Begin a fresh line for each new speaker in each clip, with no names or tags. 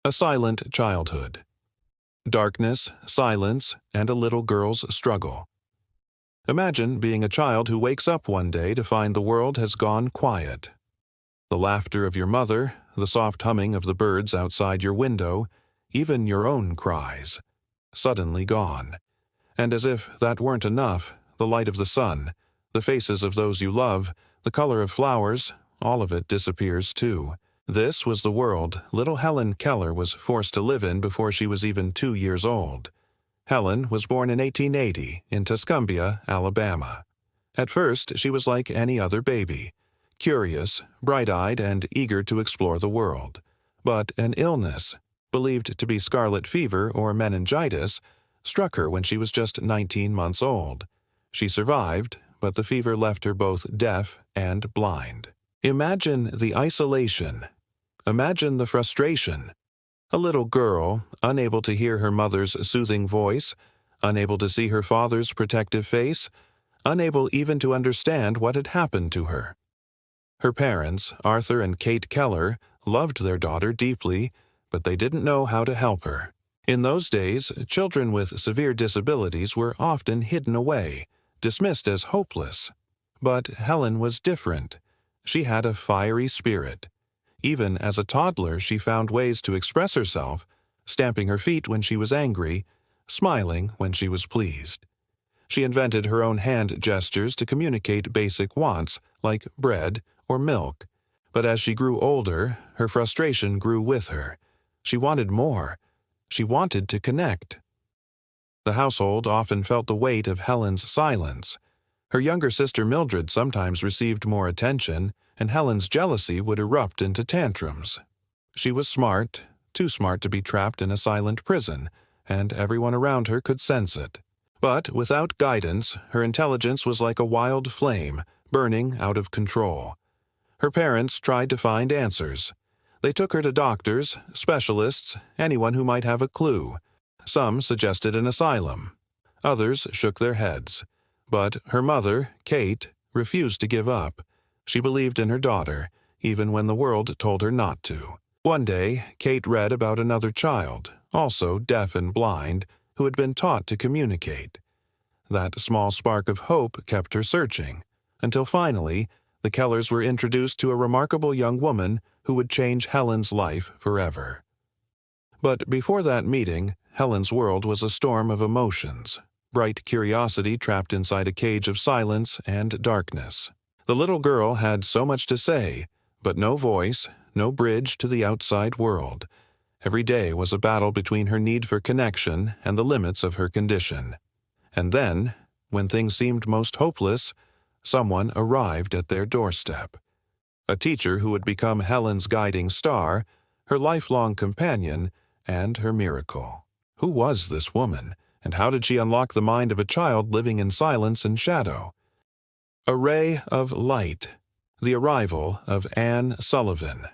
A silent childhood. Darkness, silence, and a little girl's struggle. Imagine being a child who wakes up one day to find the world has gone quiet. The laughter of your mother, the soft humming of the birds outside your window, even your own cries, suddenly gone. And as if that weren't enough, the light of the sun, the faces of those you love, the color of flowers, all of it disappears too. This was the world little Helen Keller was forced to live in before she was even 2 years old. Helen was born in 1880 in Tuscumbia, Alabama. At first, she was like any other baby, curious, bright-eyed, and eager to explore the world. But an illness, believed to be scarlet fever or meningitis, struck her when she was just 19 months old. She survived, but the fever left her both deaf and blind. Imagine the isolation. Imagine the frustration. A little girl, unable to hear her mother's soothing voice, unable to see her father's protective face, unable even to understand what had happened to her. Her parents, Arthur and Kate Keller, loved their daughter deeply, but they didn't know how to help her. In those days, children with severe disabilities were often hidden away, dismissed as hopeless. But Helen was different. She had a fiery spirit. Even as a toddler, she found ways to express herself, stamping her feet when she was angry, smiling when she was pleased. She invented her own hand gestures to communicate basic wants, like bread or milk. But as she grew older, her frustration grew with her. She wanted more. She wanted to connect. The household often felt the weight of Helen's silence. Her younger sister Mildred sometimes received more attention, and Helen's jealousy would erupt into tantrums. She was smart, too smart to be trapped in a silent prison, and everyone around her could sense it. But without guidance, her intelligence was like a wild flame, burning out of control. Her parents tried to find answers. They took her to doctors, specialists, anyone who might have a clue. Some suggested an asylum. Others shook their heads. But her mother, Kate, refused to give up. She believed in her daughter, even when the world told her not to. One day, Kate read about another child, also deaf and blind, who had been taught to communicate. That small spark of hope kept her searching, until finally, the Kellers were introduced to a remarkable young woman who would change Helen's life forever. But before that meeting, Helen's world was a storm of emotions, bright curiosity trapped inside a cage of silence and darkness. The little girl had so much to say, but no voice, no bridge to the outside world. Every day was a battle between her need for connection and the limits of her condition. And then, when things seemed most hopeless, someone arrived at their doorstep. A teacher who would become Helen's guiding star, her lifelong companion, and her miracle. Who was this woman, and how did she unlock the mind of a child living in silence and shadow? A ray of light. The arrival of Anne Sullivan.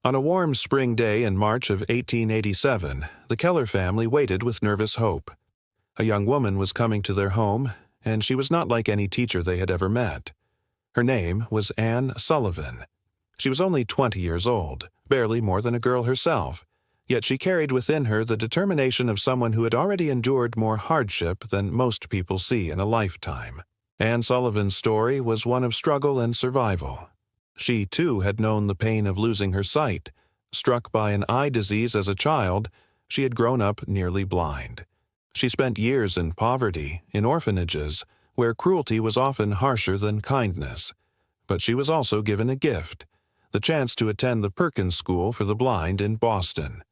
On a warm spring day in March of 1887, the Keller family waited with nervous hope. A young woman was coming to their home, and she was not like any teacher they had ever met. Her name was Anne Sullivan. She was only 20 years old, barely more than a girl herself, yet she carried within her the determination of someone who had already endured more hardship than most people see in a lifetime. Anne Sullivan's story was one of struggle and survival. She, too, had known the pain of losing her sight. Struck by an eye disease as a child, she had grown up nearly blind. She spent years in poverty, in orphanages, where cruelty was often harsher than kindness. But she was also given a gift, the chance to attend the Perkins School for the Blind in Boston.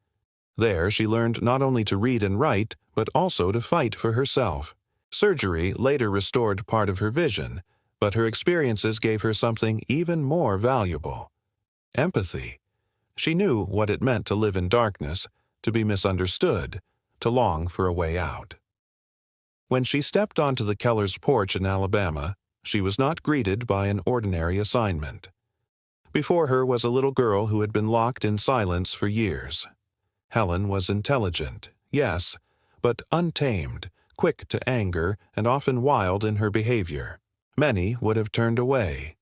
There she learned not only to read and write, but also to fight for herself. Surgery later restored part of her vision, but her experiences gave her something even more valuable: empathy. She knew what it meant to live in darkness, to be misunderstood, to long for a way out. When she stepped onto the Kellers' porch in Alabama, she was not greeted by an ordinary assignment. Before her was a little girl who had been locked in silence for years. Helen was intelligent, yes, but untamed, quick to anger, and often wild in her behavior. Many would have turned away.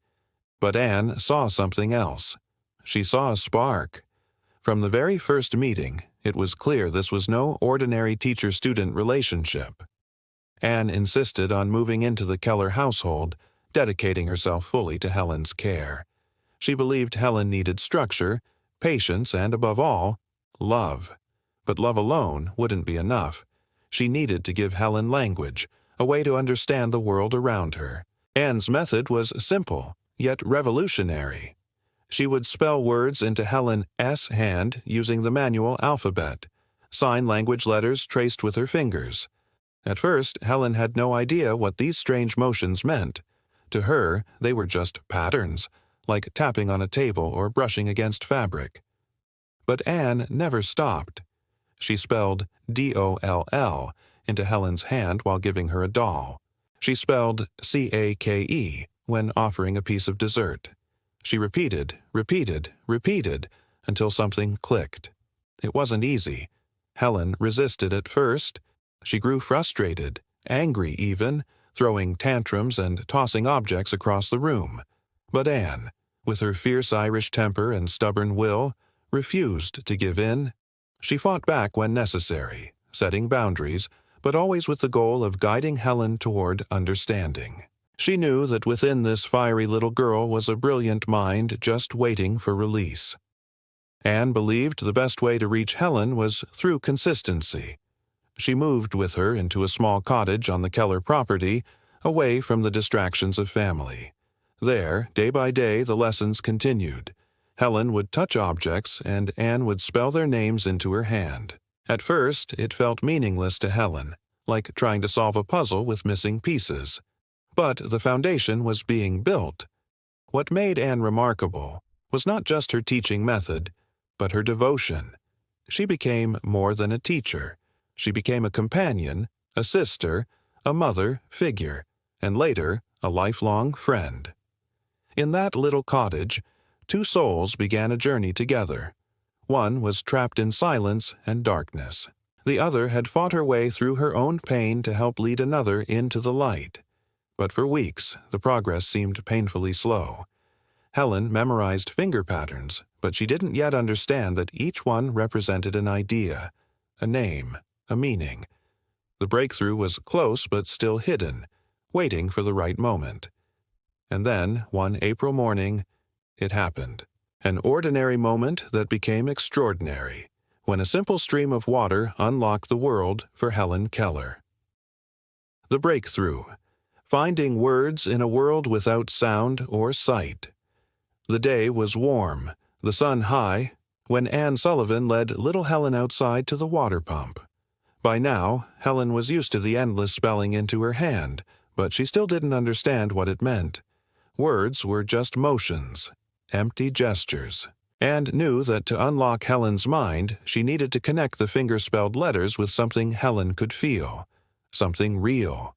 But Anne saw something else. She saw a spark. From the very first meeting, it was clear this was no ordinary teacher-student relationship. Anne insisted on moving into the Keller household, dedicating herself fully to Helen's care. She believed Helen needed structure, patience, and above all, love. But love alone wouldn't be enough. She needed to give Helen language, a way to understand the world around her. Anne's method was simple, yet revolutionary. She would spell words into Helen's hand using the manual alphabet, sign language letters traced with her fingers. At first, Helen had no idea what these strange motions meant. To her, they were just patterns, like tapping on a table or brushing against fabric. But Anne never stopped. She spelled DOLL into Helen's hand while giving her a doll. She spelled CAKE when offering a piece of dessert. She repeated until something clicked. It wasn't easy. Helen resisted at first. She grew frustrated, angry even, throwing tantrums and tossing objects across the room. But Anne, with her fierce Irish temper and stubborn will, refused to give in. She fought back when necessary, setting boundaries, but always with the goal of guiding Helen toward understanding. She knew that within this fiery little girl was a brilliant mind just waiting for release. Anne believed the best way to reach Helen was through consistency. She moved with her into a small cottage on the Keller property, away from the distractions of family. There, day by day, the lessons continued. Helen would touch objects, and Anne would spell their names into her hand. At first, it felt meaningless to Helen, like trying to solve a puzzle with missing pieces. But the foundation was being built. What made Anne remarkable was not just her teaching method, but her devotion. She became more than a teacher. She became a companion, a sister, a mother figure, and later, a lifelong friend. In that little cottage, two souls began a journey together. One was trapped in silence and darkness. The other had fought her way through her own pain to help lead another into the light. But for weeks, the progress seemed painfully slow. Helen memorized finger patterns, but she didn't yet understand that each one represented an idea, a name, a meaning. The breakthrough was close but still hidden, waiting for the right moment. And then, one April morning, it happened. An ordinary moment that became extraordinary, when a simple stream of water unlocked the world for Helen Keller. The breakthrough. Finding words in a world without sound or sight. The day was warm, the sun high, when Anne Sullivan led little Helen outside to the water pump. By now, Helen was used to the endless spelling into her hand, but she still didn't understand what it meant. Words were just motions, empty gestures, and knew that to unlock Helen's mind, she needed to connect the finger-spelled letters with something Helen could feel, something real.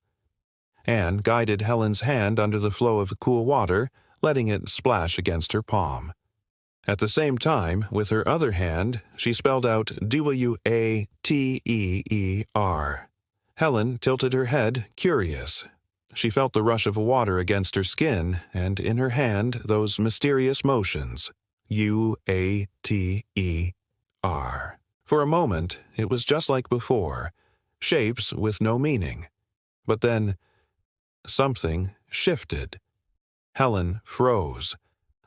Anne guided Helen's hand under the flow of cool water, letting it splash against her palm. At the same time, with her other hand, she spelled out WATEER. Helen tilted her head, curious. She felt the rush of water against her skin, and in her hand those mysterious motions, UATER. For a moment, it was just like before, shapes with no meaning. But then, something shifted. Helen froze.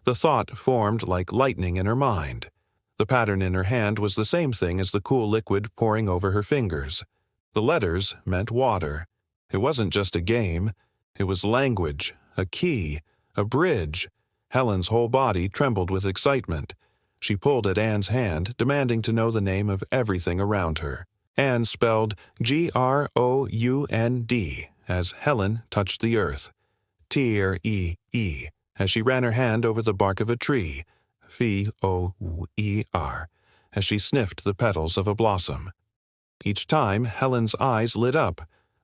The thought formed like lightning in her mind. The pattern in her hand was the same thing as the cool liquid pouring over her fingers. The letters meant water. It wasn't just a game. It was language, a key, a bridge. Helen's whole body trembled with excitement. She pulled at Anne's hand, demanding to know the name of everything around her. Anne spelled GROUND as Helen touched the earth. TREE as she ran her hand over the bark of a tree. FOER as she sniffed the petals of a blossom. Each time, Helen's eyes lit up,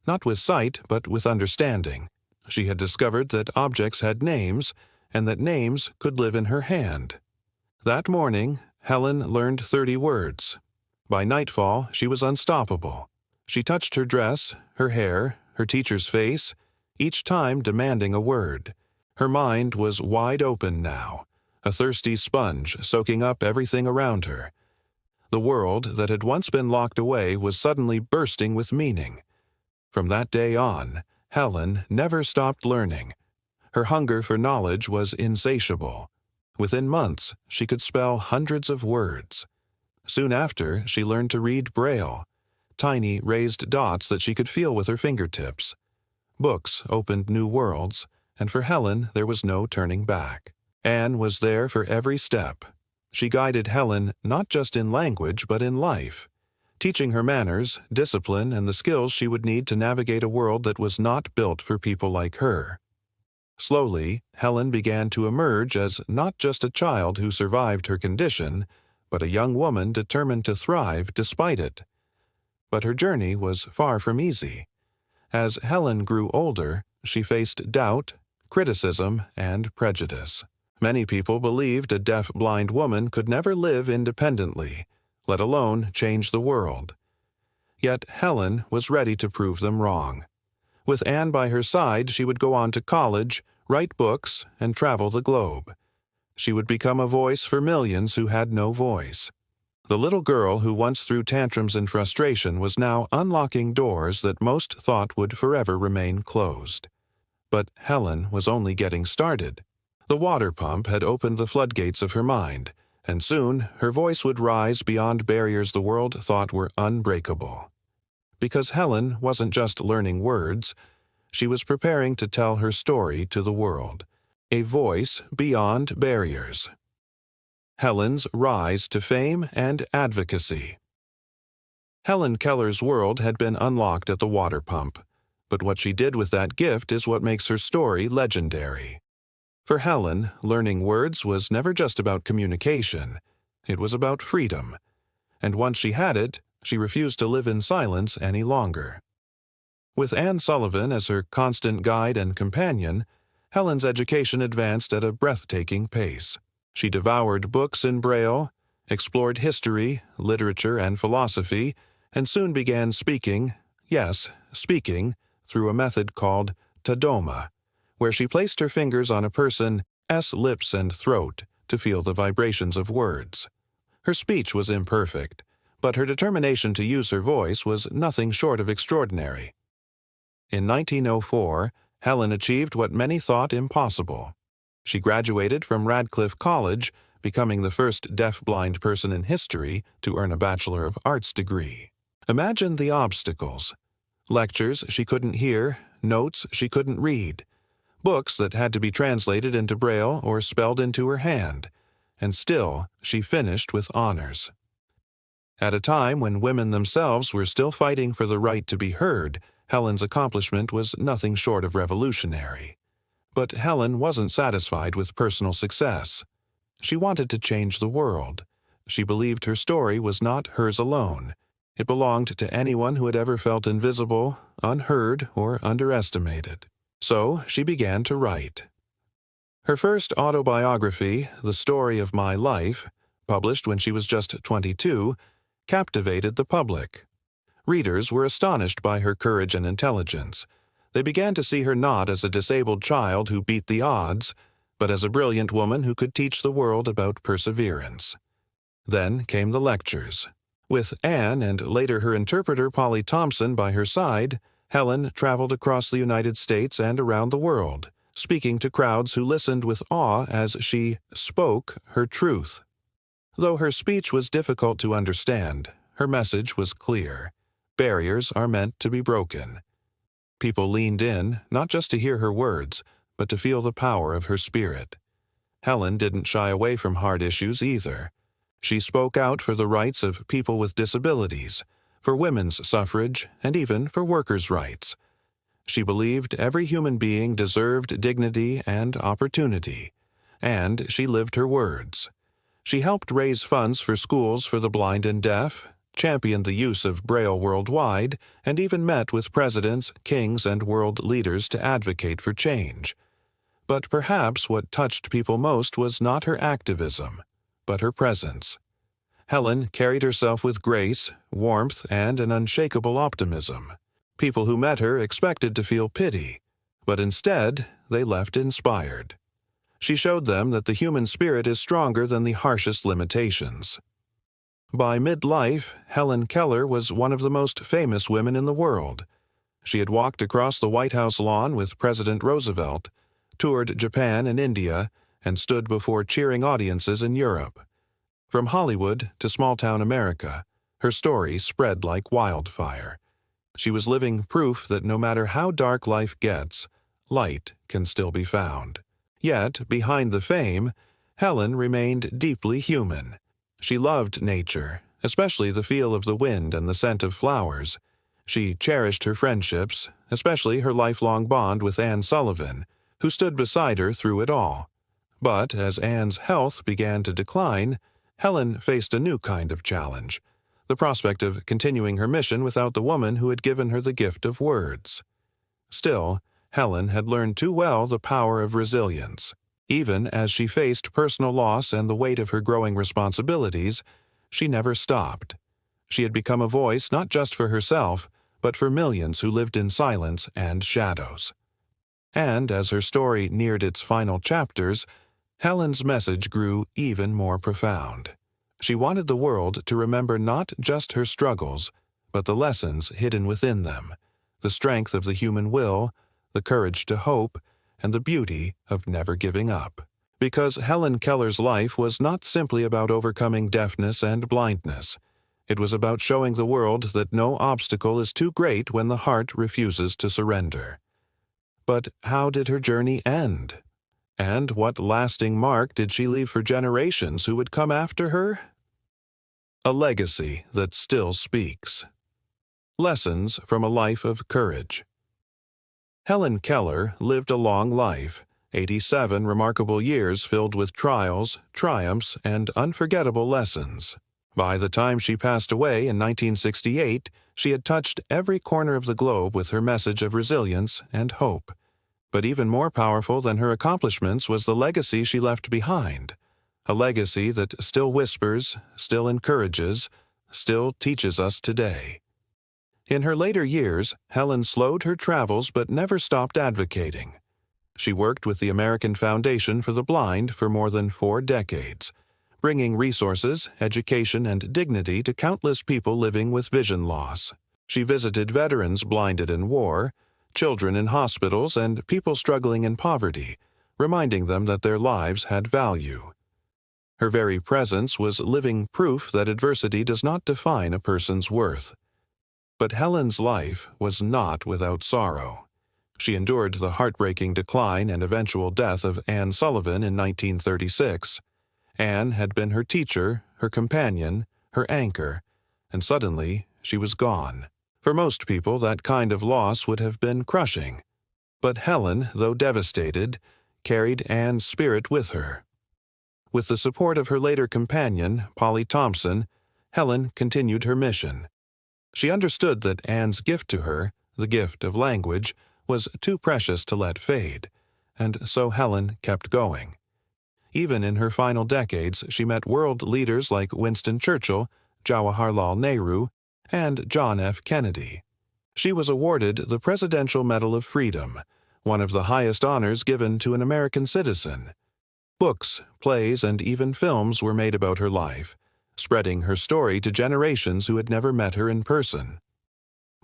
not with sight but with understanding. She had discovered that objects had names, and that names could live in her hand. That morning, Helen learned 30 words. By nightfall, she was unstoppable. She touched her dress, her hair, her teacher's face, each time demanding a word. Her mind was wide open now, a thirsty sponge soaking up everything around her. The world that had once been locked away was suddenly bursting with meaning. From that day on, Helen never stopped learning. Her hunger for knowledge was insatiable. Within months, she could spell hundreds of words. Soon after, she learned to read Braille, tiny raised dots that she could feel with her fingertips. Books opened new worlds, and for Helen there was no turning back. Anne was there for every step. She guided Helen not just in language but in life, teaching her manners, discipline, and the skills she would need to navigate a world that was not built for people like her. Slowly, Helen began to emerge as not just a child who survived her condition, but a young woman determined to thrive despite it. But her journey was far from easy. As Helen grew older, she faced doubt, criticism, and prejudice. Many people believed a deaf-blind woman could never live independently, let alone change the world. Yet Helen was ready to prove them wrong. With Anne by her side, she would go on to college, write books, and travel the globe. She would become a voice for millions who had no voice. The little girl who once threw tantrums in frustration was now unlocking doors that most thought would forever remain closed. But Helen was only getting started. The water pump had opened the floodgates of her mind, and soon her voice would rise beyond barriers the world thought were unbreakable. Because Helen wasn't just learning words, she was preparing to tell her story to the world. A voice beyond barriers. Helen's rise to fame and advocacy. Helen Keller's world had been unlocked at the water pump, but what she did with that gift is what makes her story legendary. For Helen, learning words was never just about communication. It was about freedom. And once she had it, she refused to live in silence any longer. With Anne Sullivan as her constant guide and companion, Helen's education advanced at a breathtaking pace. She devoured books in Braille, explored history, literature, and philosophy, and soon began speaking, yes, speaking, through a method called Tadoma, where she placed her fingers on a person's lips and throat to feel the vibrations of words. Her speech was imperfect, but her determination to use her voice was nothing short of extraordinary. In 1904, Helen achieved what many thought impossible. She graduated from Radcliffe College, becoming the first deaf-blind person in history to earn a Bachelor of Arts degree. Imagine the obstacles. Lectures she couldn't hear, notes she couldn't read, books that had to be translated into Braille or spelled into her hand, and still she finished with honors. At a time when women themselves were still fighting for the right to be heard, Helen's accomplishment was nothing short of revolutionary. But Helen wasn't satisfied with personal success. She wanted to change the world. She believed her story was not hers alone. It belonged to anyone who had ever felt invisible, unheard, or underestimated. So she began to write. Her first autobiography, The Story of My Life, published when she was just 22, captivated the public. Readers were astonished by her courage and intelligence. They began to see her not as a disabled child who beat the odds, but as a brilliant woman who could teach the world about perseverance. Then came the lectures. With Anne and later her interpreter Polly Thompson by her side, Helen traveled across the United States and around the world, speaking to crowds who listened with awe as she spoke her truth. Though her speech was difficult to understand, her message was clear. Barriers are meant to be broken. People leaned in, not just to hear her words, but to feel the power of her spirit. Helen didn't shy away from hard issues either. She spoke out for the rights of people with disabilities, for women's suffrage, and even for workers' rights. She believed every human being deserved dignity and opportunity, and she lived her words. She helped raise funds for schools for the blind and deaf, championed the use of Braille worldwide, and even met with presidents, kings, and world leaders to advocate for change. But perhaps what touched people most was not her activism, but her presence. Helen carried herself with grace, warmth, and an unshakable optimism. People who met her expected to feel pity, but instead they left inspired. She showed them that the human spirit is stronger than the harshest limitations. By midlife, Helen Keller was one of the most famous women in the world. She had walked across the White House lawn with President Roosevelt, toured Japan and India, and stood before cheering audiences in Europe. From Hollywood to small-town America, her story spread like wildfire. She was living proof that no matter how dark life gets, light can still be found. Yet, behind the fame, Helen remained deeply human. She loved nature, especially the feel of the wind and the scent of flowers. She cherished her friendships, especially her lifelong bond with Anne Sullivan, who stood beside her through it all. But as Anne's health began to decline, Helen faced a new kind of challenge, the prospect of continuing her mission without the woman who had given her the gift of words. Still, Helen had learned too well the power of resilience. Even as she faced personal loss and the weight of her growing responsibilities, she never stopped. She had become a voice not just for herself, but for millions who lived in silence and shadows. And as her story neared its final chapters, Helen's message grew even more profound. She wanted the world to remember not just her struggles, but the lessons hidden within them, the strength of the human will, the courage to hope, and the beauty of never giving up. Because Helen Keller's life was not simply about overcoming deafness and blindness. It was about showing the world that no obstacle is too great when the heart refuses to surrender. But how did her journey end? And what lasting mark did she leave for generations who would come after her? A legacy that still speaks. Lessons from a life of courage. Helen Keller lived a long life, 87 remarkable years filled with trials, triumphs, and unforgettable lessons. By the time she passed away in 1968, she had touched every corner of the globe with her message of resilience and hope. But even more powerful than her accomplishments was the legacy she left behind, a legacy that still whispers, still encourages, still teaches us today. In her later years, Helen slowed her travels but never stopped advocating. She worked with the American Foundation for the Blind for more than 4 decades, bringing resources, education, and dignity to countless people living with vision loss. She visited veterans blinded in war, children in hospitals, and people struggling in poverty, reminding them that their lives had value. Her very presence was living proof that adversity does not define a person's worth. But Helen's life was not without sorrow. She endured the heartbreaking decline and eventual death of Anne Sullivan in 1936. Anne had been her teacher, her companion, her anchor, and suddenly she was gone. For most people, that kind of loss would have been crushing. But Helen, though devastated, carried Anne's spirit with her. With the support of her later companion, Polly Thompson, Helen continued her mission. She understood that Anne's gift to her, the gift of language, was too precious to let fade, and so Helen kept going. Even in her final decades, she met world leaders like Winston Churchill, Jawaharlal Nehru, and John F. Kennedy. She was awarded the Presidential Medal of Freedom, one of the highest honors given to an American citizen. Books, plays, and even films were made about her life, spreading her story to generations who had never met her in person.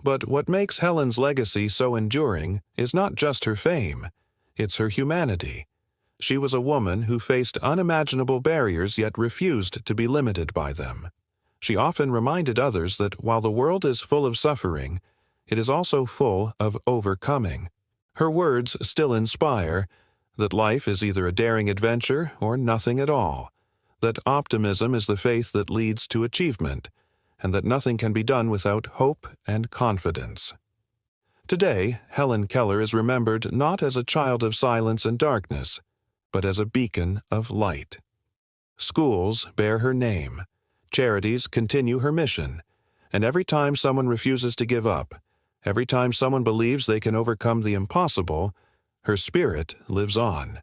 But what makes Helen's legacy so enduring is not just her fame, it's her humanity. She was a woman who faced unimaginable barriers yet refused to be limited by them. She often reminded others that while the world is full of suffering, it is also full of overcoming. Her words still inspire that life is either a daring adventure or nothing at all, that optimism is the faith that leads to achievement, and that nothing can be done without hope and confidence. Today, Helen Keller is remembered not as a child of silence and darkness, but as a beacon of light. Schools bear her name, charities continue her mission, and every time someone refuses to give up, every time someone believes they can overcome the impossible, her spirit lives on.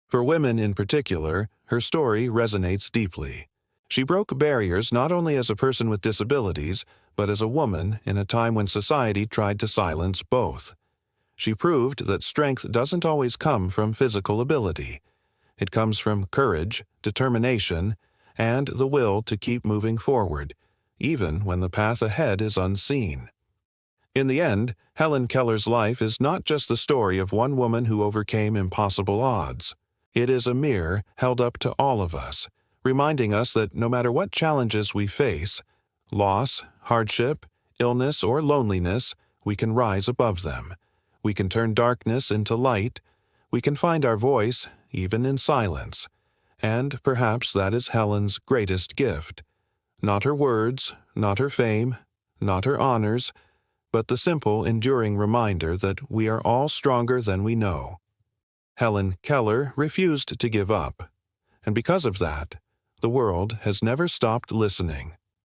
For women in particular, her story resonates deeply. She broke barriers not only as a person with disabilities, but as a woman in a time when society tried to silence both. She proved that strength doesn't always come from physical ability. It comes from courage, determination, and the will to keep moving forward, even when the path ahead is unseen. In the end, Helen Keller's life is not just the story of one woman who overcame impossible odds. It is a mirror held up to all of us, reminding us that no matter what challenges we face, loss, hardship, illness, or loneliness, we can rise above them. We can turn darkness into light. We can find our voice, even in silence. And perhaps that is Helen's greatest gift. Not her words, not her fame, not her honors, but the simple, enduring reminder that we are all stronger than we know. Helen Keller refused to give up, and because of that, the world has never stopped listening.